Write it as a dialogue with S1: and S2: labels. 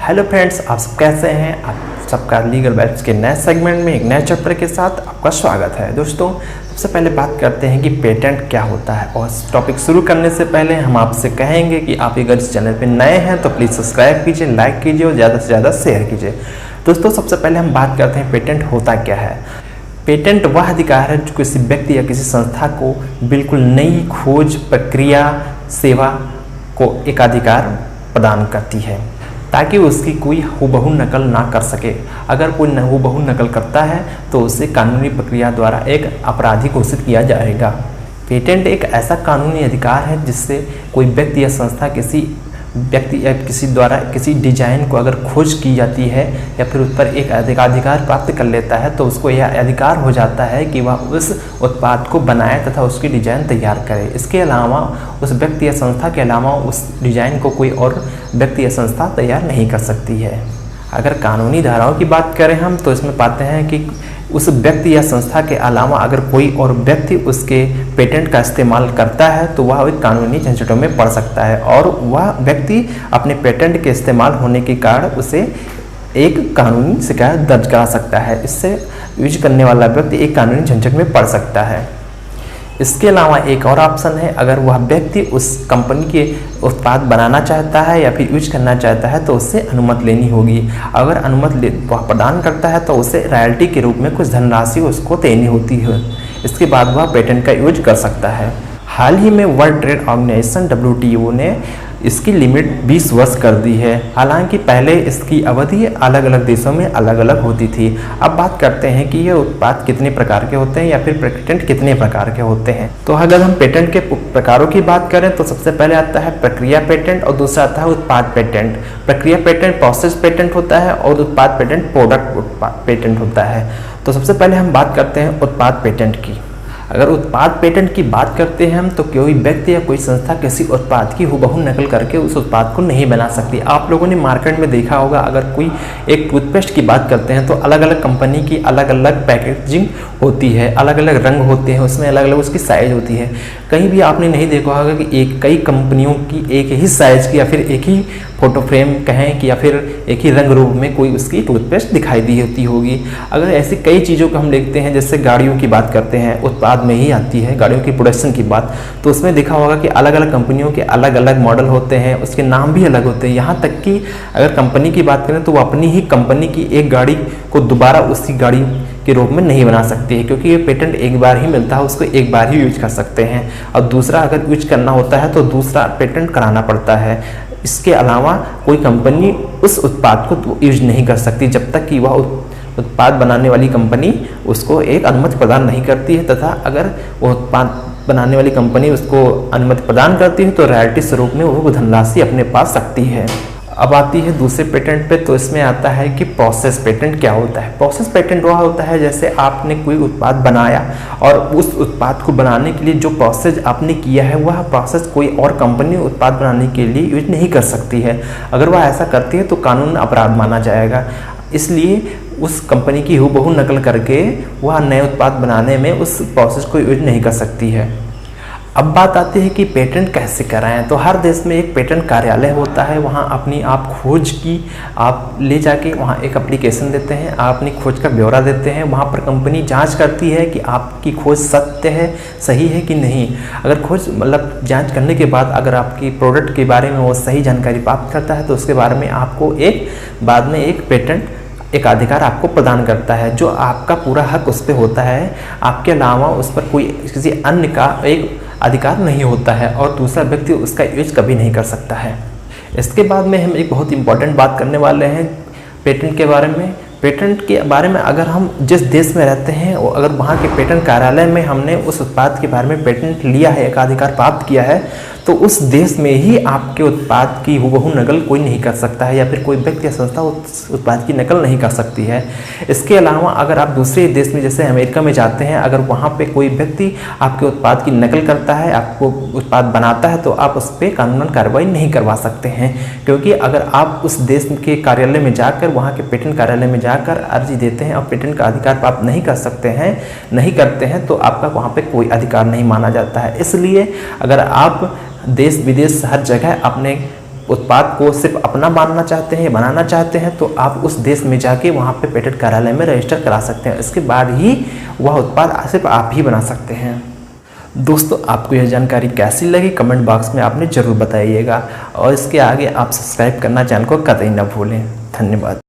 S1: Hello friends, आप सब कैसे हैं। आप सबका लीगल वेब्स के नए सेगमेंट में एक नए चैप्टर के साथ आपका स्वागत है। दोस्तों, सबसे पहले बात करते हैं कि पेटेंट क्या होता है। और इस टॉपिक शुरू करने से पहले हम आपसे कहेंगे कि आप अगर इस चैनल पर नए हैं तो प्लीज़ सब्सक्राइब कीजिए, लाइक कीजिए और ज़्यादा से ज़्यादा शेयर कीजिए। दोस्तों, सबसे पहले हम बात करते हैं पेटेंट होता क्या है। पेटेंट वह अधिकार है जो किसी व्यक्ति या किसी संस्था को बिल्कुल नई खोज, प्रक्रिया, सेवा को एकाधिकार प्रदान करती है ताकि उसकी कोई हूबहू नकल ना कर सके। अगर कोई हूबहू नकल करता है तो उसे कानूनी प्रक्रिया द्वारा एक अपराधी घोषित किया जाएगा। पेटेंट एक ऐसा कानूनी अधिकार है जिससे कोई व्यक्ति या संस्था किसी द्वारा किसी डिजाइन को अगर खोज की जाती है या फिर उस पर एक अधिकार प्राप्त कर लेता है तो उसको यह अधिकार हो जाता है कि वह उस उत्पाद को बनाए तथा उसकी डिजाइन तैयार करे। इसके अलावा उस व्यक्ति या संस्था के अलावा उस डिजाइन को कोई और व्यक्ति या संस्था तैयार नहीं कर सकती है। अगर कानूनी धाराओं की बात करें हम तो इसमें पाते हैं कि उस व्यक्ति या संस्था के अलावा अगर कोई और व्यक्ति उसके पेटेंट का इस्तेमाल करता है तो वह एक कानूनी झंझटों में पड़ सकता है और वह व्यक्ति अपने पेटेंट के इस्तेमाल होने के कारण उसे एक कानूनी शिकायत दर्ज करा सकता है। इससे यूज करने वाला व्यक्ति एक कानूनी झंझट में पड़ सकता है। इसके अलावा एक और ऑप्शन है, अगर वह व्यक्ति उस कंपनी के उत्पाद बनाना चाहता है या फिर यूज करना चाहता है तो उससे अनुमति लेनी होगी। अगर अनुमति वह प्रदान करता है तो उसे रॉयल्टी के रूप में कुछ धनराशि उसको देनी होती है। इसके बाद वह पेटेंट का यूज कर सकता है। हाल ही में वर्ल्ड ट्रेड ऑर्गेनाइजेशन WTO ने इसकी लिमिट 20 वर्ष कर दी है। हालांकि पहले इसकी अवधि अलग अलग देशों में अलग अलग होती थी। अब बात करते हैं कि ये उत्पाद कितने प्रकार के होते हैं या फिर पेटेंट कितने प्रकार के होते हैं। तो अगर हम पेटेंट के प्रकारों की बात करें तो सबसे पहले आता है प्रक्रिया पेटेंट और दूसरा आता है उत्पाद पेटेंट। प्रक्रिया पेटेंट प्रोसेस पेटेंट होता है और उत्पाद पेटेंट प्रोडक्ट पेटेंट होता है। तो सबसे पहले हम बात करते हैं उत्पाद पेटेंट की। अगर उत्पाद पेटेंट की बात करते हैं हम तो कोई व्यक्ति या कोई संस्था किसी उत्पाद की हूबहू नकल करके उस उत्पाद को नहीं बना सकती। आप लोगों ने मार्केट में देखा होगा, अगर कोई एक टूथपेस्ट की बात करते हैं तो अलग अलग कंपनी की अलग अलग पैकेजिंग होती है, अलग अलग रंग होते हैं, उसमें अलग अलग उसकी साइज होती है। कहीं भी आपने नहीं देखा होगा कि कई कंपनियों की एक ही साइज की या फिर एक ही फोटो फ्रेम कहें कि या फिर एक ही रंग रूप में कोई उसकी टूथपेस्ट दिखाई दी होती होगी। अगर ऐसी कई चीज़ों को हम देखते हैं, जैसे गाड़ियों की बात करते हैं, उत्पाद में ही आती है गाड़ियों की प्रोडक्शन की बात, तो उसमें देखा होगा कि अलग अलग कंपनियों के अलग अलग मॉडल होते हैं, उसके नाम भी अलग होते हैं। यहाँ तक कि अगर कंपनी की बात करें तो वो अपनी ही कंपनी की एक गाड़ी को दोबारा उसी गाड़ी के रूप में नहीं बना सकती है, क्योंकि ये पेटेंट एक बार ही मिलता है, उसको एक बार ही यूज कर सकते हैं। और दूसरा अगर यूज करना होता है तो दूसरा पेटेंट कराना पड़ता है। इसके अलावा कोई कंपनी उस उत्पाद को यूज नहीं कर सकती जब तक कि वह उत्पाद बनाने वाली कंपनी उसको एक अनुमति प्रदान नहीं करती है, तथा अगर वो उत्पाद बनाने वाली कंपनी उसको अनुमति प्रदान करती है तो रॉयल्टी स्वरूप में वो धनराशि अपने पास रखती है। अब आती है दूसरे पेटेंट पे, तो इसमें आता है कि प्रोसेस पेटेंट क्या होता है। प्रोसेस पेटेंट वह होता है जैसे आपने कोई उत्पाद बनाया और उस उत्पाद को बनाने के लिए जो प्रोसेस आपने किया है वह प्रोसेस कोई और कंपनी उत्पाद बनाने के लिए यूज नहीं कर सकती है। अगर वह ऐसा करती है तो कानून अपराध माना जाएगा। इसलिए उस कंपनी की हूबहू नकल करके वह नए उत्पाद बनाने में उस प्रोसेस को यूज नहीं कर सकती है। अब बात आती है कि पेटेंट कैसे कराएं। तो हर देश में एक पेटेंट कार्यालय होता है, वहाँ अपनी आप खोज की आप ले जाके वहाँ एक एप्लीकेशन देते हैं, आप अपनी खोज का ब्यौरा देते हैं। वहाँ पर कंपनी जांच करती है कि आपकी खोज सत्य है, सही है कि नहीं। अगर खोज जांच करने के बाद अगर आपकी प्रोडक्ट के बारे में वो सही जानकारी प्राप्त करता है तो उसके बारे में आपको बाद में एक पेटेंट एक अधिकार आपको प्रदान करता है, जो आपका पूरा हक उस पर होता है। आपके अलावा उस पर कोई किसी अन्य का एक अधिकार नहीं होता है और दूसरा व्यक्ति उसका यूज कभी नहीं कर सकता है। इसके बाद में हम एक बहुत इंपॉर्टेंट बात करने वाले हैं पेटेंट के बारे में। पेटेंट के बारे में अगर हम जिस देश में रहते हैं अगर वहाँ के पेटेंट कार्यालय में हमने उस उत्पाद के बारे में पेटेंट लिया है, एक अधिकार प्राप्त किया है, तो उस देश में ही आपके उत्पाद की हूबहू नकल कोई नहीं कर सकता है या फिर कोई व्यक्ति या संस्था उस उत्पाद की नकल नहीं कर सकती है। इसके अलावा अगर आप दूसरे देश में जैसे अमेरिका में जाते हैं, अगर वहाँ पे कोई व्यक्ति आपके उत्पाद की नकल करता है, आपको उत्पाद बनाता है, तो आप उस पर कानूनन कार्रवाई नहीं करवा सकते हैं। क्योंकि अगर आप उस देश के कार्यालय में जाकर वहाँ के पेटेंट कार्यालय में जाकर अर्जी देते हैं और पेटेंट का अधिकार प्राप्त नहीं करते हैं तो आपका वहाँ पे कोई अधिकार नहीं माना जाता है। इसलिए अगर आप देश विदेश हर जगह अपने उत्पाद को सिर्फ अपना मानना चाहते हैं, बनाना चाहते हैं, तो आप उस देश में जाके वहाँ पे पेटेंट कार्यालय में रजिस्टर करा सकते हैं। इसके बाद ही वह उत्पाद सिर्फ आप ही बना सकते हैं। दोस्तों, आपको यह जानकारी कैसी लगी कमेंट बॉक्स में आपने ज़रूर बताइएगा, और इसके आगे आप सब्सक्राइब करना चैनल को कतई ना भूलें। धन्यवाद।